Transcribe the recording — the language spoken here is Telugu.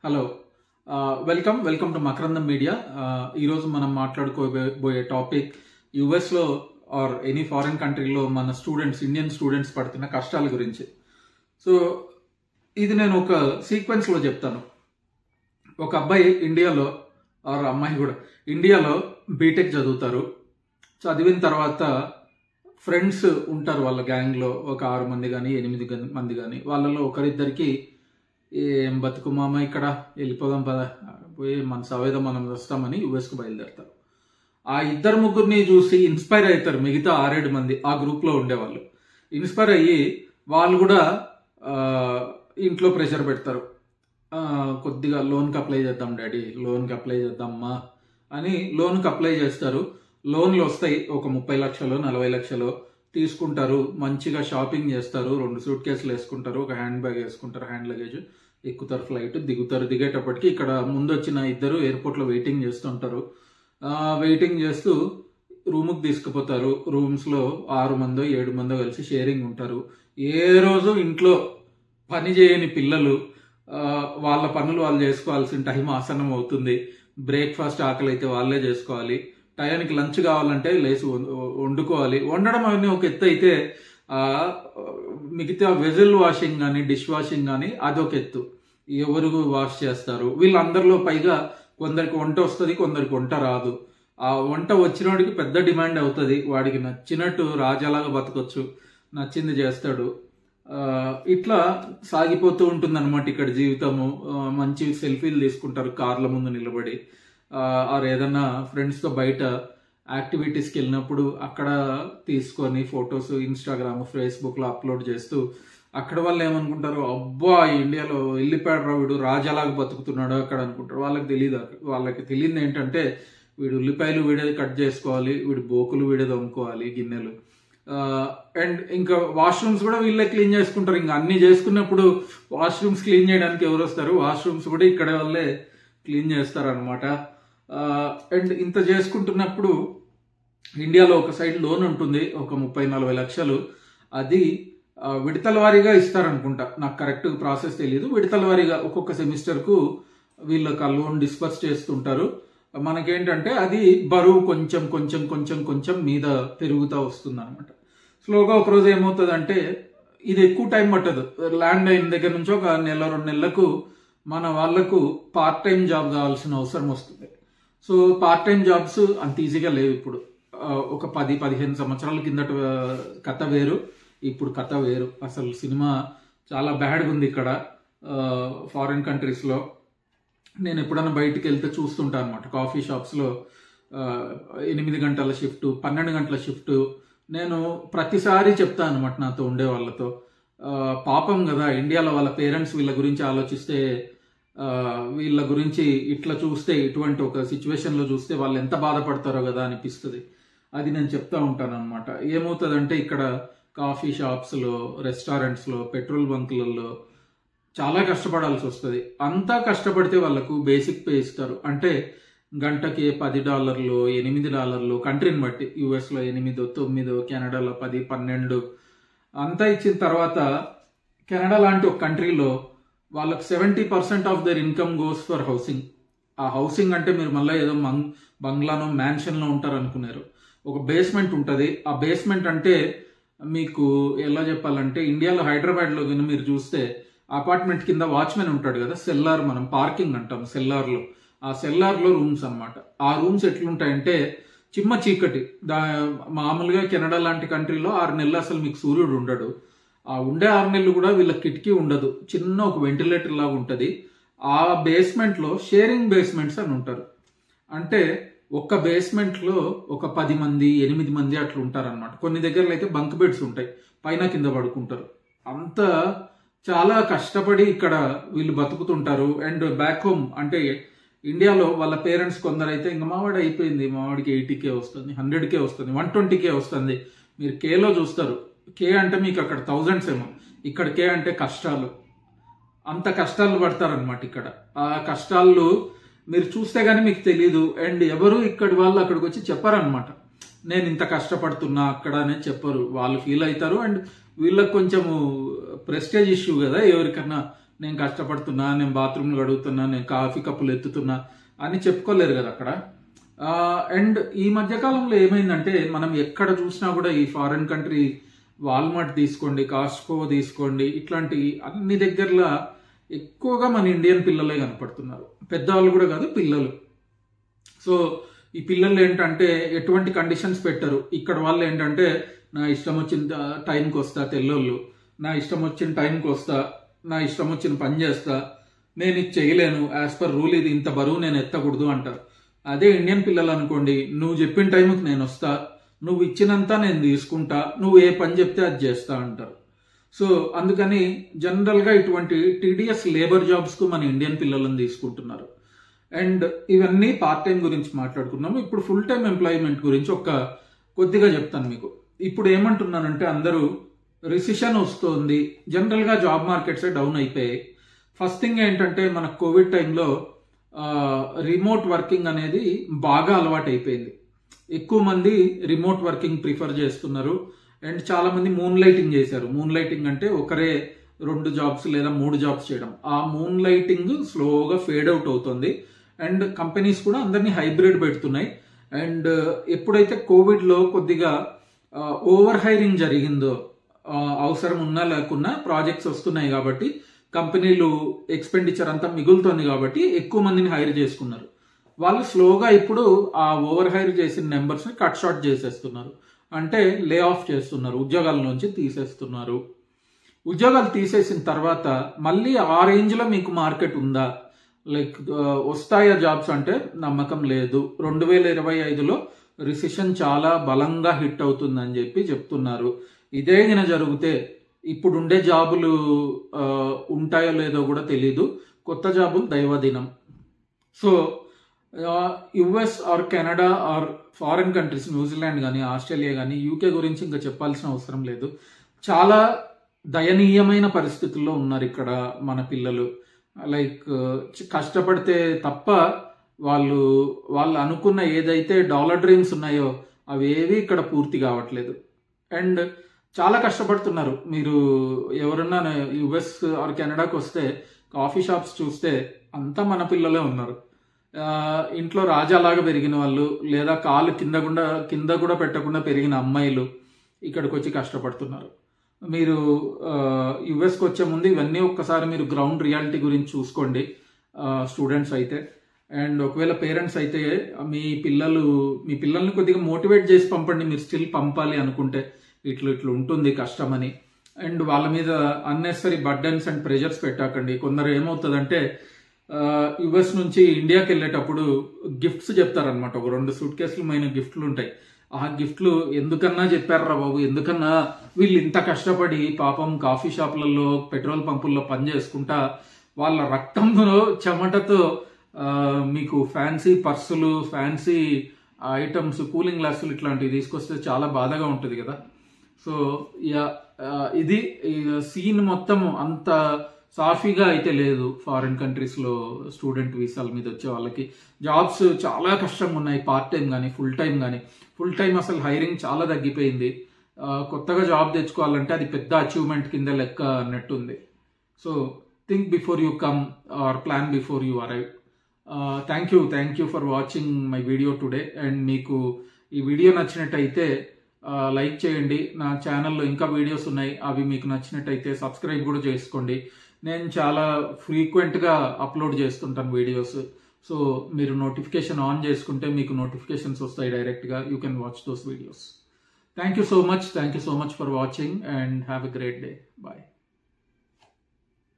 Hello welcome to Makarandam media. ఈరోజు మనం మాట్లాడుకోబోయే టాపిక్ యుఎస్లో ఆర్ ఎనీ ఫారిన్ కంట్రీలో మన ఇండియన్ స్టూడెంట్స్ పడుతున్న కష్టాల గురించి. సో ఇది నేను ఒక సీక్వెన్స్లో చెప్తాను. ఒక అబ్బాయి ఇండియాలో ఆర్ అమ్మాయి కూడా ఇండియాలో బీటెక్ చదువుతారు. చదివిన తర్వాత ఫ్రెండ్స్ ఉంటారు వాళ్ళ గ్యాంగ్లో, ఒక 6 మంది కానీ 8 మంది కానీ. వాళ్ళలో ఒకరిద్దరికి ఏం బతుకు మామ, ఇక్కడ వెళ్ళిపోదాం పద, పోయి మన సవేదో మనం వస్తామని యుఎస్కి బయలుదేరతారు. ఆ 2-3 చూసి ఇన్స్పైర్ అవుతారు మిగతా 6-7 మంది ఆ గ్రూప్లో ఉండేవాళ్ళు. ఇన్స్పైర్ అయ్యి వాళ్ళు కూడా ఇంట్లో ప్రెషర్ పెడతారు. కొద్దిగా లోన్కి అప్లై చేద్దాం డాడీ, లోన్కి అప్లై చేద్దామా అని లోన్కి అప్లై చేస్తారు. లోన్లు వస్తాయి, ఒక 30 లక్షలు 40 లక్షలు తీసుకుంటారు. మంచిగా షాపింగ్ చేస్తారు, 2 సూట్ కేసులు వేసుకుంటారు, ఒక హ్యాండ్ బ్యాగ్ వేసుకుంటారు, హ్యాండ్ లగేజ్, ఎక్కుతారు, ఫ్లైట్ దిగుతారు. దిగేటప్పటికి ఇక్కడ ముందు వచ్చిన 2 ఎయిర్పోర్ట్లో వెయిటింగ్ చేస్తుంటారు. వెయిటింగ్ చేస్తూ రూమ్కి తీసుకుపోతారు. రూమ్స్లో 6 మందో 7 మందో కలిసి షేరింగ్ ఉంటారు. ఏ రోజు ఇంట్లో పని చేయని పిల్లలు వాళ్ళ పనులు వాళ్ళు చేసుకోవాల్సిన టైం ఆసన్నం అవుతుంది. బ్రేక్ఫాస్ట్ ఆకలి అయితే వాళ్ళే చేసుకోవాలి. టయానికి లంచ్ కావాలంటే లేచి వండుకోవాలి. వండడం అవన్నీ ఒక ఎత్తు అయితే మిగతా వెజల్ వాషింగ్ కానీ డిష్ వాషింగ్ కానీ అదొక ఎత్తు. ఎవరు వాష్ చేస్తారు? వీళ్ళందరిలో పైగా కొందరికి వంట వస్తుంది, కొందరికి వంట రాదు. ఆ వంట వచ్చినోడికి పెద్ద డిమాండ్ అవుతుంది. వాడికి నచ్చినట్టు రాజాలాగా బతకొచ్చు, నచ్చింది చేస్తాడు. ఇట్లా సాగిపోతూ ఉంటుంది అనమాట ఇక్కడ జీవితము. మంచి సెల్ఫీలు తీసుకుంటారు కార్ల ముందు నిలబడి. ఆర్ ఏదన్నా ఫ్రెండ్స్తో బయట యాక్టివిటీస్కి వెళ్ళినప్పుడు అక్కడ తీసుకొని ఫొటోస్ ఇన్స్టాగ్రామ్ ఫేస్బుక్లో అప్లోడ్ చేస్తూ అక్కడ వాళ్ళు ఏమనుకుంటారు, అబ్బా ఇండియాలో వెళ్ళిపోయాడు వీడు, రాజాలాగా బతుకుతున్నాడు అక్కడ అనుకుంటారు. వాళ్ళకి తెలియదు ఏంటంటే వీడు ఉల్లిపాయలు వీడే కట్ చేసుకోవాలి, వీడు బోకులు వీడే దమ్ముకోవాలి, గిన్నెలు, అండ్ ఇంకా వాష్రూమ్స్ కూడా వీళ్ళే క్లీన్ చేసుకుంటారు. ఇంకా అన్ని చేసుకున్నప్పుడు వాష్రూమ్స్ క్లీన్ చేయడానికి ఎవరు వస్తారు? వాష్రూమ్స్ కూడా ఇక్కడ వాళ్ళే క్లీన్ చేస్తారనమాట. అండ్ ఇంత చేసుకుంటున్నప్పుడు ఇండియాలో ఒక సైడ్ లోన్ ఉంటుంది, ఒక 30-40 లక్షలు. అది విడతల వారీగా ఇస్తారనుకుంటా, నాకు కరెక్ట్ ప్రాసెస్ తెలియదు. విడతల వారీగా ఒక్కొక్క సెమిస్టర్కు వీళ్ళకి ఆ లోన్ డిస్పర్స్ చేస్తుంటారు. మనకేంటంటే అది బరువు కొంచెం కొంచెం కొంచెం కొంచెం మీద పెరుగుతూ వస్తుంది అనమాట. స్లోగా ఒకరోజు ఏమవుతుందంటే, ఇది ఎక్కువ టైం పట్టదు. ల్యాండ్ అయిన దగ్గర నుంచి ఒక 1-2 నెలలకు మన వాళ్లకు పార్ట్ టైం జాబ్ కావాల్సిన అవసరం వస్తుంది. సో పార్ట్ టైం జాబ్స్ అంత ఈజీగా లేవు ఇప్పుడు. ఒక 10-15 సంవత్సరాల కిందట కథ వేరు, ఇప్పుడు కథ వేరు. అసలు సినిమా చాలా బ్యాడ్గా ఉంది ఇక్కడ ఫారిన్ కంట్రీస్లో. నేను ఎప్పుడైనా బయటికి వెళ్తే చూస్తుంటాను అనమాట. కాఫీ షాప్స్లో 8 గంటల షిఫ్ట్, 12 గంటల షిఫ్ట్. నేను ప్రతిసారి చెప్తాను అనమాట నాతో ఉండే వాళ్ళతో, పాపం కదా ఇండియాలో వాళ్ళ పేరెంట్స్ వీళ్ళ గురించి ఆలోచిస్తే, వీళ్ళ గురించి ఇట్లా చూస్తే, ఇటువంటి ఒక సిచ్యువేషన్లో చూస్తే వాళ్ళు ఎంత బాధపడతారో కదా అనిపిస్తుంది. అది నేను చెప్తా ఉంటాను అనమాట. ఏమవుతుందంటే ఇక్కడ కాఫీ షాప్స్లో, రెస్టారెంట్స్లో, పెట్రోల్ బంకులలో చాలా కష్టపడాల్సి వస్తుంది. అంతా కష్టపడితే వాళ్ళకు బేసిక్ పే ఇస్తారు. అంటే గంటకి $10, $8, కంట్రీని బట్టి. యూఎస్లో 8, 9, కెనడాలో 10, 12 అంతా ఇచ్చిన తర్వాత కెనడా లాంటి ఒక కంట్రీలో వాళ్ళకి 70% of their income goes for housing. ఆ హౌసింగ్ అంటే మీరు మళ్ళీ ఏదో బంగ్లానో మ్యాన్షన్లో ఉంటారు అనుకున్నారు. ఒక బేస్మెంట్ ఉంటుంది. ఆ బేస్మెంట్ అంటే మీకు ఎలా చెప్పాలంటే, ఇండియాలో హైదరాబాద్లో కానీ మీరు చూస్తే అపార్ట్మెంట్ కింద వాచ్మెన్ ఉంటాడు కదా, సెల్లార్, మనం పార్కింగ్ అంటాం సెల్లార్లో. ఆ సెల్లార్లో రూమ్స్ అనమాట. ఆ రూమ్స్ ఎట్లుంటాయంటే చిమ్మ చీకటి. మామూలుగా కెనడా లాంటి కంట్రీలో 6 నెలలు అసలు మీకు సూర్యుడు ఉండడు. ఆ ఉండే 6 నెలలు కూడా వీళ్ళ కిటికీ ఉండదు, చిన్న ఒక వెంటిలేటర్ లాగా ఉంటుంది. ఆ బేస్మెంట్లో షేరింగ్ బేస్మెంట్స్ అని ఉంటారు. అంటే ఒక్క బేస్మెంట్లో ఒక 10 మంది 8 మంది అట్లా ఉంటారనమాట. కొన్ని దగ్గరలో అయితే బంక్ బెడ్స్ ఉంటాయి, పైన కింద పడుకుంటారు. అంత చాలా కష్టపడి ఇక్కడ వీళ్ళు బతుకుతుంటారు. అండ్ బ్యాక్ హోమ్ అంటే ఇండియాలో వాళ్ళ పేరెంట్స్ కొందరైతే ఇంకా మావాడు అయిపోయింది, మావాడికి 80K వస్తుంది, 100K వస్తుంది, 120K వస్తుంది. మీరు కేలో చూస్తారు. కే అంటే మీకు అక్కడ థౌజండ్స్ ఏమో, ఇక్కడ కే అంటే కష్టాలు. అంత కష్టాలు పడతారనమాట ఇక్కడ. ఆ కష్టాలు మీరు చూస్తే గానీ మీకు తెలీదు. అండ్ ఎవరు ఇక్కడి వాళ్ళు అక్కడికి వచ్చి చెప్పారనమాట, నేను ఇంత కష్టపడుతున్నా అక్కడ అనేది చెప్పరు. వాళ్ళు ఫీల్ అవుతారు. అండ్ వీళ్ళకి కొంచెము ప్రెస్టేజ్ ఇష్యూ కదా, ఎవరికన్నా నేను కష్టపడుతున్నా, నేను బాత్రూమ్లు కడుగుతున్నా, నేను కాఫీ కప్పులు ఎత్తుతున్నా అని చెప్పుకోలేరు కదా అక్కడ. అండ్ ఈ మధ్యకాలంలో ఏమైందంటే మనం ఎక్కడ చూసినా కూడా ఈ ఫారిన్ కంట్రీ వాల్మార్ట్ తీసుకోండి, కాస్ట్కో తీసుకోండి, ఇట్లాంటి అన్ని దగ్గరలో ఎక్కువగా మన ఇండియన్ పిల్లలే కనపడుతున్నారు. పెద్దవాళ్ళు కూడా కాదు, పిల్లలు. సో ఈ పిల్లలు ఏంటంటే ఎటువంటి కండిషన్స్ పెట్టరు. ఇక్కడ వాళ్ళు ఏంటంటే నా ఇష్టం వచ్చిన టైంకి వస్తా, తెల్లోళ్ళు నా ఇష్టం వచ్చిన టైంకి వస్తా, నా ఇష్టం వచ్చిన పని చేస్తా, నేను ఇది చేయలేను, యాజ్ పర్ రూల్ ఇది ఇంత బరువు నేను ఎత్తకూడదు అంటారు. అదే ఇండియన్ పిల్లలు అనుకోండి, నువ్వు చెప్పిన టైంకి నేను వస్తా, నువ్వు ఇచ్చినంత నేను తీసుకుంటా, నువ్వు ఏ పని చెప్తే అది చేస్తా అంటారు. సో అందుకని జనరల్గా ఇటువంటి టీడీఎస్ లేబర్ జాబ్స్కు మన ఇండియన్ పిల్లలను తీసుకుంటున్నారు. అండ్ ఇవన్నీ పార్ట్ టైం గురించి మాట్లాడుకున్నాము. ఇప్పుడు ఫుల్ టైం ఎంప్లాయ్మెంట్ గురించి కొద్దిగా చెప్తాను మీకు. ఇప్పుడు ఏమంటున్నానంటే అందరూ రిసిషన్ వస్తుంది, జనరల్గా జాబ్ మార్కెట్సే డౌన్ అయిపోయాయి. ఫస్ట్ థింగ్ ఏంటంటే మన కోవిడ్ టైంలో రిమోట్ వర్కింగ్ అనేది బాగా అలవాటు అయిపోయింది. ఎక్కువ మంది రిమోట్ వర్కింగ్ ప్రిఫర్ చేస్తున్నారు. అండ్ చాలా మంది మూన్ లైటింగ్ చేశారు. మూన్ లైటింగ్ అంటే ఒకరే 2 జాబ్స్ లేదా 3 జాబ్స్ చేయడం. ఆ మూన్ లైటింగ్ స్లోగా ఫేడ్ అవుట్ అవుతుంది. అండ్ కంపెనీస్ కూడా అందరినీ హైబ్రిడ్ పెడుతున్నాయి. అండ్ ఎప్పుడైతే కోవిడ్లో కొద్దిగా ఓవర్ హైరింగ్ జరిగిందో, అవసరం ఉన్నా లేకున్నా ప్రాజెక్ట్స్ వస్తున్నాయి కాబట్టి కంపెనీలు ఎక్స్పెండిచర్ అంతా మిగులుతుంది కాబట్టి ఎక్కువ మందిని హైర్ చేసుకున్నారు. వాళ్ళు స్లోగా ఇప్పుడు ఆ ఓవర్ హైర్ చేసిన నెంబర్స్ని కట్ షార్ట్ చేసేస్తున్నారు. అంటే లే ఆఫ్ చేస్తున్నారు, ఉద్యోగాల నుంచి తీసేస్తున్నారు. ఉద్యోగాలు తీసేసిన తర్వాత మళ్ళీ ఆ రేంజ్లో మీకు మార్కెట్ ఉందా, లైక్ వస్తాయా జాబ్స్ అంటే నమ్మకం లేదు. 2025లో రిసెషన్ చాలా బలంగా హిట్ అవుతుందని చెప్పి చెప్తున్నారు. ఇదే గిన జరిగితే ఇప్పుడుండే జాబులు ఉంటాయో లేదో కూడా తెలీదు. కొత్త జాబులు దైవదినం. So US or Canada or foreign countries, New Zealand కానీ, ఆస్ట్రేలియా కానీ, యూకే గురించి ఇంకా చెప్పాల్సిన అవసరం లేదు. చాలా దయనీయమైన పరిస్థితుల్లో ఉన్నారు ఇక్కడ మన పిల్లలు. లైక్ కష్టపడితే తప్ప వాళ్ళు అనుకున్న ఏదైతే డాలర్ డ్రీమ్స్ ఉన్నాయో అవి ఏవి ఇక్కడ పూర్తి కావట్లేదు. అండ్ చాలా కష్టపడుతున్నారు. మీరు ఎవరన్నా యుఎస్ ఆర్ కెనడాకి వస్తే కాఫీ షాప్స్ చూస్తే అంతా మన పిల్లలే ఉన్నారు. ఇంట్లో రాజాలాగా పెరిగిన వాళ్ళు, లేదా కాలు కింద కూడా పెట్టకుండా పెరిగిన అమ్మాయిలు ఇక్కడికి వచ్చి కష్టపడుతున్నారు. మీరు యుఎస్కి వచ్చే ముందు ఇవన్నీ ఒక్కసారి మీరు గ్రౌండ్ రియాలిటీ గురించి చూసుకోండి స్టూడెంట్స్ అయితే. అండ్ ఒకవేళ పేరెంట్స్ అయితే మీ పిల్లల్ని కొద్దిగా మోటివేట్ చేసి పంపండి. మీరు స్టిల్ పంపాలి అనుకుంటే ఇట్లా ఉంటుంది కష్టమని. అండ్ వాళ్ళ మీద అన్నెసరీ బర్డెన్స్ అండ్ ప్రెషర్స్ పెట్టాకండి. కొందరు ఏమవుతుందంటే యుఎస్ నుంచి ఇండియాకి వెళ్ళేటప్పుడు గిఫ్ట్స్ చెప్తారనమాట. ఒక 2 సూట్ కేసులు మైన గిఫ్ట్లు ఉంటాయి. ఆ గిఫ్ట్లు ఎందుకన్నా చెప్పారా బాబు, ఎందుకన్నా వీళ్ళు ఇంత కష్టపడి పాపం కాఫీ షాపులలో, పెట్రోల్ పంపుల్లో పని చేసుకుంటా వాళ్ళ రక్తంలో చెమటతో మీకు ఫ్యాన్సీ పర్సులు, ఫ్యాన్సీ ఐటమ్స్, కూలింగ్ గ్లాసులు ఇట్లాంటివి తీసుకొస్తే చాలా బాధగా ఉంటుంది కదా. సో ఇది సీన్ మొత్తం అంత సాఫీగా అయితే లేదు. ఫారిన్ కంట్రీస్లో స్టూడెంట్ వీసాల మీద వచ్చే వాళ్ళకి జాబ్స్ చాలా కష్టంగా ఉన్నాయి. పార్ట్ టైం కానీ, ఫుల్ టైం కానీ. ఫుల్ టైం అసలు హైరింగ్ చాలా తగ్గిపోయింది. కొత్తగా జాబ్ తెచ్చుకోవాలంటే అది పెద్ద అచీవ్మెంట్ కింద లెక్క అన్నట్టుంది. So think before you come or plan before you arrive. Thank you for watching my video today. And మీకు ఈ వీడియో నచ్చినట్టయితే లైక్ చేయండి. నా ఛానల్లో ఇంకా వీడియోస్ ఉన్నాయి, అవి మీకు నచ్చినట్టయితే సబ్స్క్రైబ్ కూడా చేసుకోండి. నేను చాలా ఫ్రీక్వెంట్గా అప్లోడ్ చేస్తుంటాను వీడియోస్. సో మీరు నోటిఫికేషన్ ఆన్ చేసుకుంటే మీకు నోటిఫికేషన్స్ వస్తాయి డైరెక్ట్గా. You can watch those videos. Thank you so much for watching and have a great day. Bye.